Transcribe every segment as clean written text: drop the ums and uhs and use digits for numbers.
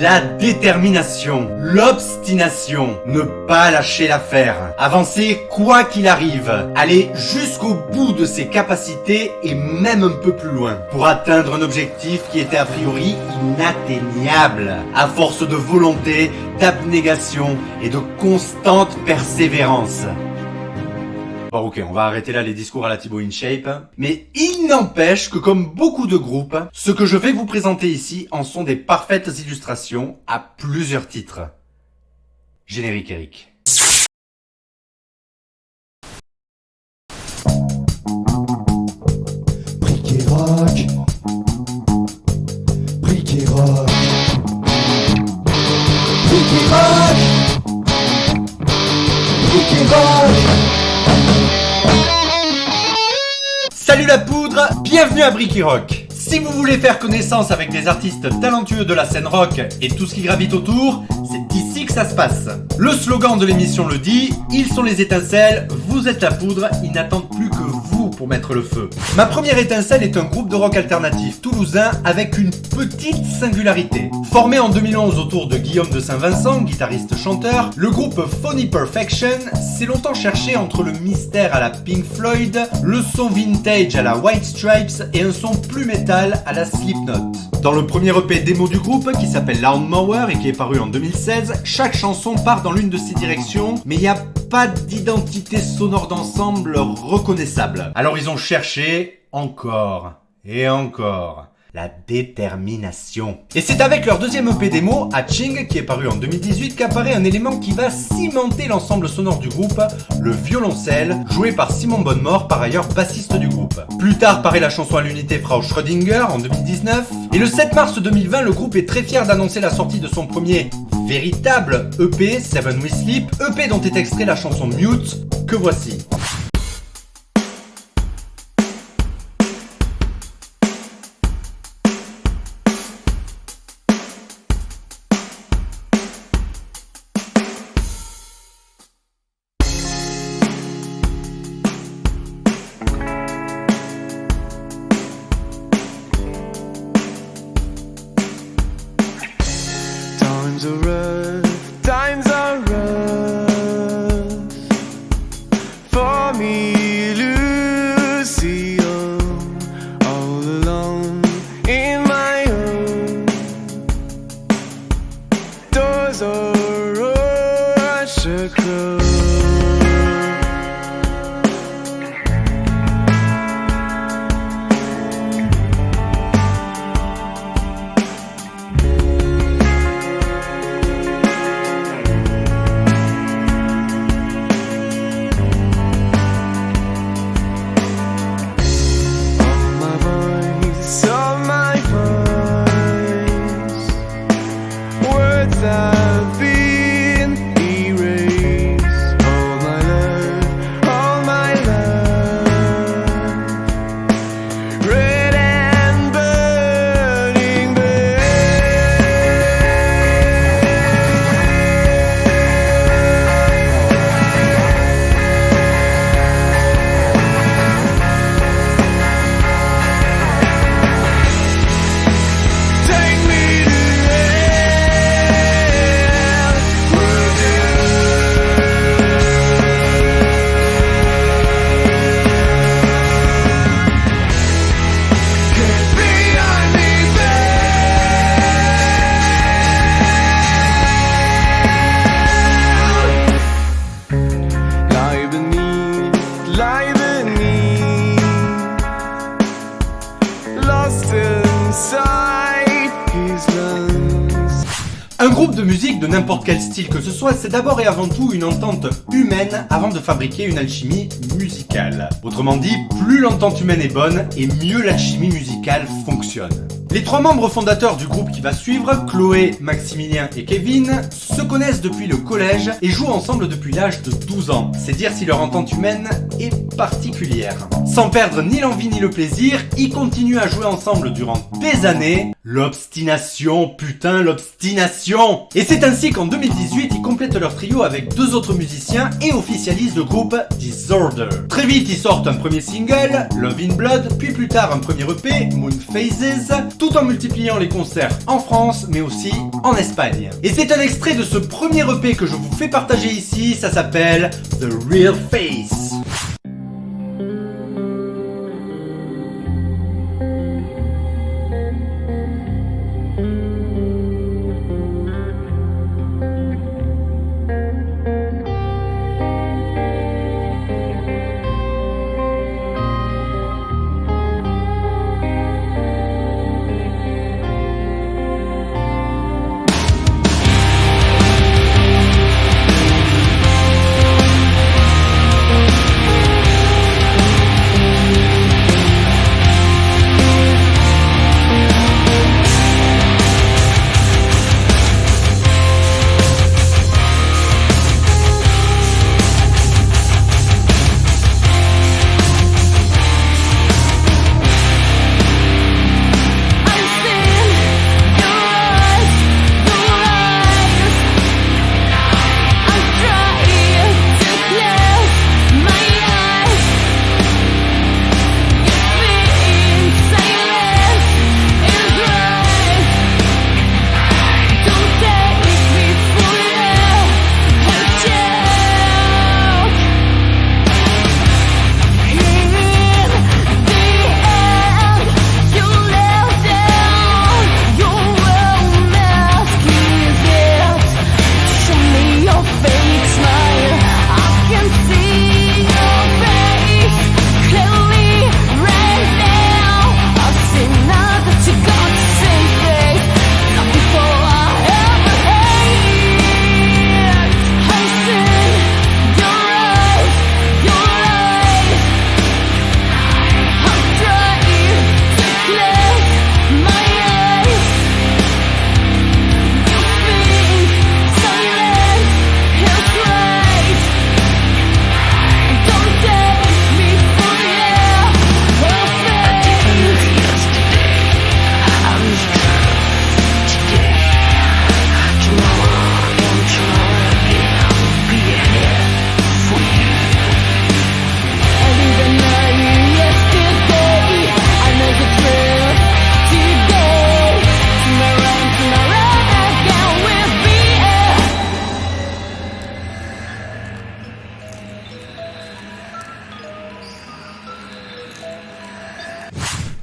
La détermination, l'obstination, ne pas lâcher l'affaire, avancer quoi qu'il arrive, aller jusqu'au bout de ses capacités et même un peu plus loin, pour atteindre un objectif qui était a priori inatteignable, à force de volonté, d'abnégation et de constante persévérance. Bon ok, on va arrêter là les discours à la Thibaut InShape, mais il n'empêche que comme beaucoup de groupes, ce que je vais vous présenter ici en sont des parfaites illustrations à plusieurs titres. Générique Eric. Brick et rock. Brick et rock. Brick et rock. Brick et rock. Salut la poudre, bienvenue à Brick et Rock. Si vous voulez faire connaissance avec des artistes talentueux de la scène rock et tout ce qui gravite autour, c'est ici que ça se passe. Le slogan de l'émission le dit, ils sont les étincelles, vous êtes la poudre, ils n'attendent plus que vous pour mettre le feu. Ma première étincelle est un groupe de rock alternatif toulousain avec une petite singularité. Formé en 2011 autour de Guillaume de Saint-Vincent, guitariste-chanteur, le groupe Phony Perfection s'est longtemps cherché entre le mystère à la Pink Floyd, le son vintage à la White Stripes et un son plus métal à la Slipknot. Dans le premier EP démo du groupe, qui s'appelle Lawnmower et qui est paru en 2016, chaque chanson part dans l'une de ces directions, mais il n'y a pas d'identité sonore d'ensemble reconnaissable. Alors ils ont cherché encore et encore la détermination. Et c'est avec leur deuxième EP démo, Hatching, qui est paru en 2018, qu'apparaît un élément qui va cimenter l'ensemble sonore du groupe, le violoncelle, joué par Simon Bonnemort, par ailleurs bassiste du groupe. Plus tard paraît la chanson à l'unité Frau Schrödinger en 2019, et le 7 mars 2020, le groupe est très fier d'annoncer la sortie de son premier véritable EP, Seven We Sleep, EP dont est extrait la chanson Mute, que voici. Times are rough for me, Lucille, all alone in my own. Doors are shut closed. I've been erased. All my love, red and burning take me to Un groupe de musique de n'importe quel style que ce soit, c'est d'abord et avant tout une entente humaine avant de fabriquer une alchimie musicale. Autrement dit, plus l'entente humaine est bonne et mieux l'alchimie musicale fonctionne. Les trois membres fondateurs du groupe qui va suivre, Chloé, Maximilien et Kevin, se connaissent depuis le collège et jouent ensemble depuis l'âge de 12 ans. C'est dire si leur entente humaine est particulière. Sans perdre ni l'envie ni le plaisir, ils continuent à jouer ensemble durant des années. L'obstination, putain, l'obstination! Et c'est ainsi qu'en 2018, ils complètent leur trio avec 2 autres musiciens et officialisent le groupe Disorder. Très vite, ils sortent un premier single, Love in Blood, puis plus tard un premier EP, Moon Phases, tout en multipliant les concerts en France, mais aussi en Espagne. Et c'est un extrait de ce premier EP que je vous fais partager ici, ça s'appelle The Real Face.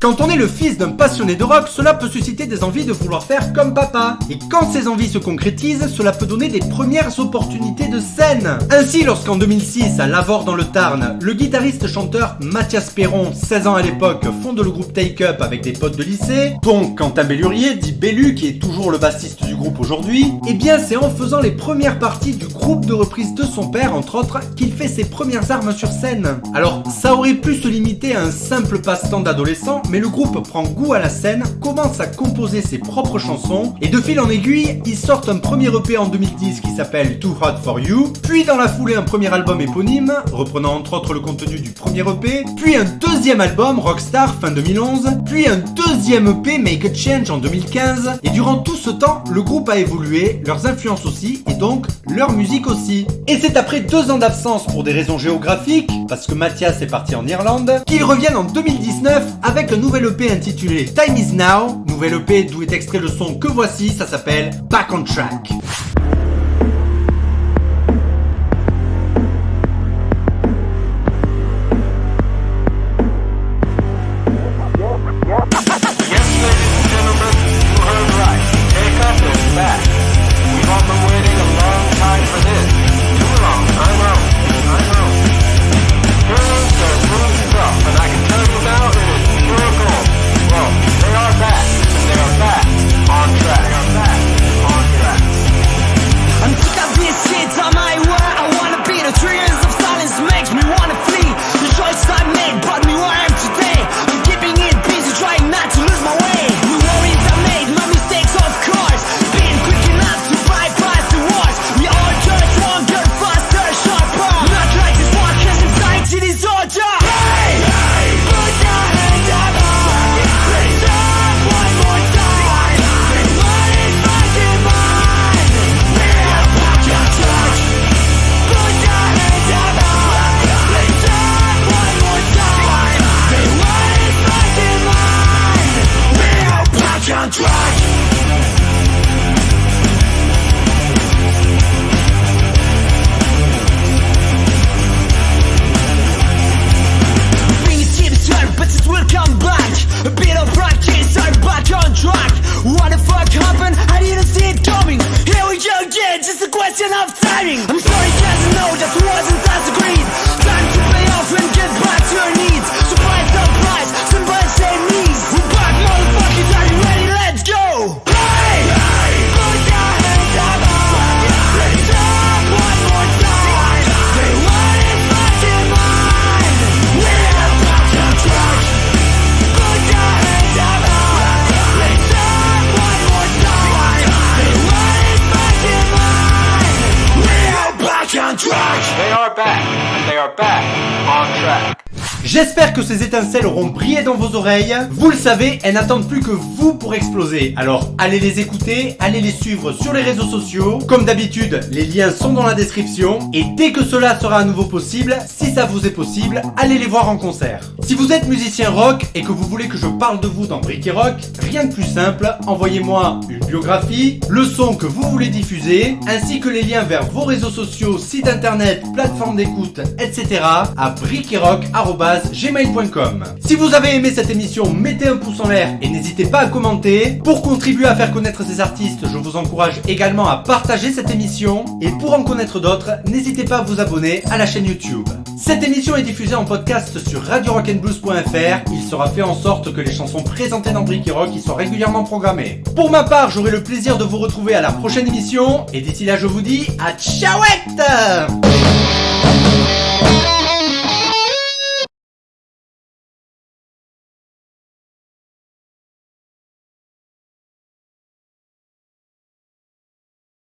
Quand on est le fils d'un passionné de rock, cela peut susciter des envies de vouloir faire comme papa. Et quand ces envies se concrétisent, cela peut donner des premières opportunités de scène. Ainsi, lorsqu'en 2006, à Lavore dans le Tarn, le guitariste-chanteur Mathias Perron, 16 ans à l'époque, fonde le groupe Take Up avec des potes de lycée, dont Quentin Bellurier, dit Bellu, qui est toujours le bassiste du groupe aujourd'hui, et bien c'est en faisant les premières parties du groupe de reprise de son père, entre autres, qu'il fait ses premières armes sur scène. Alors, ça aurait pu se limiter à un simple passe-temps d'adolescent, mais le groupe prend goût à la scène, commence à composer ses propres chansons, et de fil en aiguille, ils sortent un premier EP en 2010 qui s'appelle Too Hot For You, puis dans la foulée un premier album éponyme, reprenant entre autres le contenu du premier EP, puis un deuxième album, Rockstar, fin 2011, puis un deuxième EP, Make a Change, en 2015, et durant tout ce temps, le groupe a évolué, leurs influences aussi, et donc leur musique aussi. Et c'est après 2 ans d'absence pour des raisons géographiques, parce que Mathias est parti en Irlande, qu'ils reviennent en 2019 avec un nouvel EP intitulé Time Is Now, nouvel EP d'où est extrait le son que voici, ça s'appelle Back on Track. question of timing. I'm sorry, Casanova, just wasn't as agreed. Time to pay off and get back to your needs. Surprise, surprise, somebody say knees. We're back, motherfuckers, are you ready? Let's go! Hey! Put your hands up high. Let's up one more time. They want it fucking mine. We're about to crush. Put your hands up high. Let's up one more time. They want it fucking mine. We're back on track. They are back, and they are back on track. J'espère que ces étincelles auront brillé dans vos oreilles. Vous le savez, elles n'attendent plus que vous pour exploser. Alors allez les écouter, allez les suivre sur les réseaux sociaux. Comme d'habitude, les liens sont dans la description. Et dès que cela sera à nouveau possible, si ça vous est possible, allez les voir en concert. Si vous êtes musicien rock et que vous voulez que je parle de vous dans Bricky Rock, rien de plus simple, envoyez-moi une biographie, le son que vous voulez diffuser, ainsi que les liens vers vos réseaux sociaux, sites internet, plateformes d'écoute, etc. à brickyrock@gmail.com. Si vous avez aimé cette émission, mettez un pouce en l'air et n'hésitez pas à commenter. Pour contribuer à faire connaître ces artistes, je vous encourage également à partager cette émission. Et pour en connaître d'autres, n'hésitez pas à vous abonner à la chaîne YouTube. Cette émission est diffusée en podcast sur radiorockandblues.fr. Il sera fait en sorte que les chansons présentées dans Bricky Rock y soient régulièrement programmées. Pour ma part, j'aurai le plaisir de vous retrouver à la prochaine émission. Et d'ici là, je vous dis à ciaouette!